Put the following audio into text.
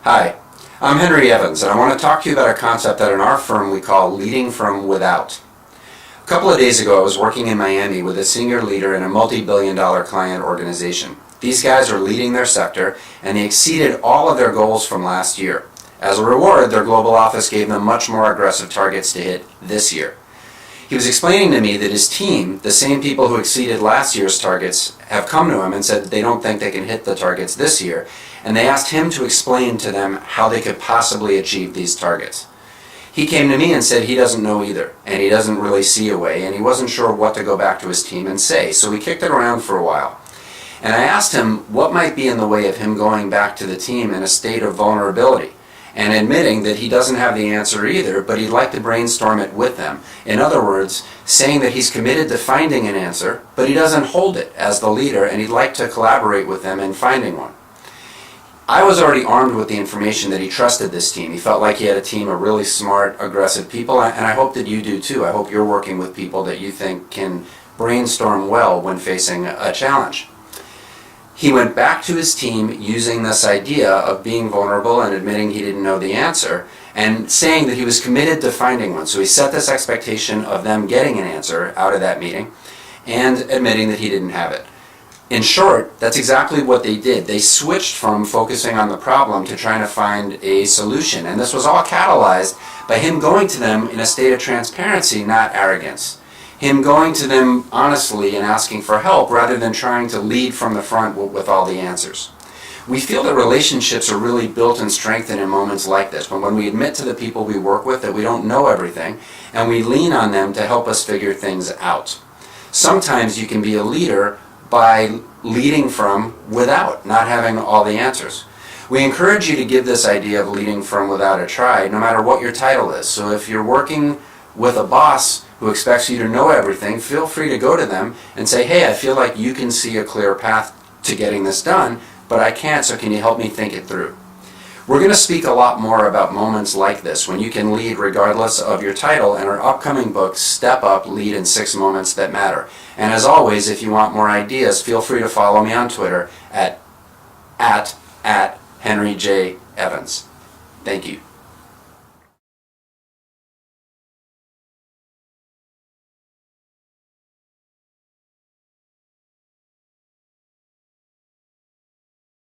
Hi, I'm Henry Evans, and I want to talk to you about a concept that in our firm we call leading from without. A couple of days ago I was working in Miami with a senior leader in a multi-billion-dollar client organization. These guys are leading their sector, and they exceeded all of their goals from last year. As a reward, their global office gave them much more aggressive targets to hit this year. He was explaining to me that his team, the same people who exceeded last year's targets, have come to him and said that they don't think they can hit the targets this year, and they asked him to explain to them how they could possibly achieve these targets. He came to me and said he doesn't know either, and he doesn't really see a way, and he wasn't sure what to go back to his team and say, so we kicked it around for a while. And I asked him what might be in the way of him going back to the team in a state of vulnerability, and admitting that he doesn't have the answer either, but he'd like to brainstorm it with them. In other words, saying that he's committed to finding an answer, but he doesn't hold it as the leader, and he'd like to collaborate with them in finding one. I was already armed with the information that he trusted this team. He felt like he had a team of really smart, aggressive people, and I hope that you do too. I hope you're working with people that you think can brainstorm well when facing a challenge. He went back to his team using this idea of being vulnerable and admitting he didn't know the answer and saying that he was committed to finding one. So he set this expectation of them getting an answer out of that meeting and admitting that he didn't have it. In short, that's exactly what they did. They switched from focusing on the problem to trying to find a solution. And this was all catalyzed by him going to them in a state of transparency, not arrogance. Him going to them honestly and asking for help rather than trying to lead from the front with all the answers. We feel that relationships are really built and strengthened in moments like this, when we admit to the people we work with that we don't know everything, and we lean on them to help us figure things out. Sometimes you can be a leader by leading from without, not having all the answers. We encourage you to give this idea of leading from without a try, no matter what your title is. So if you're working with a boss who expects you to know everything, feel free to go to them and say, hey, I feel like you can see a clear path to getting this done, but I can't, so can you help me think it through? We're going to speak a lot more about moments like this, when you can lead regardless of your title, in our upcoming book, Step Up, Lead in 6 Moments That Matter. And as always, if you want more ideas, feel free to follow me on Twitter at Henry J. Evans. Thank you.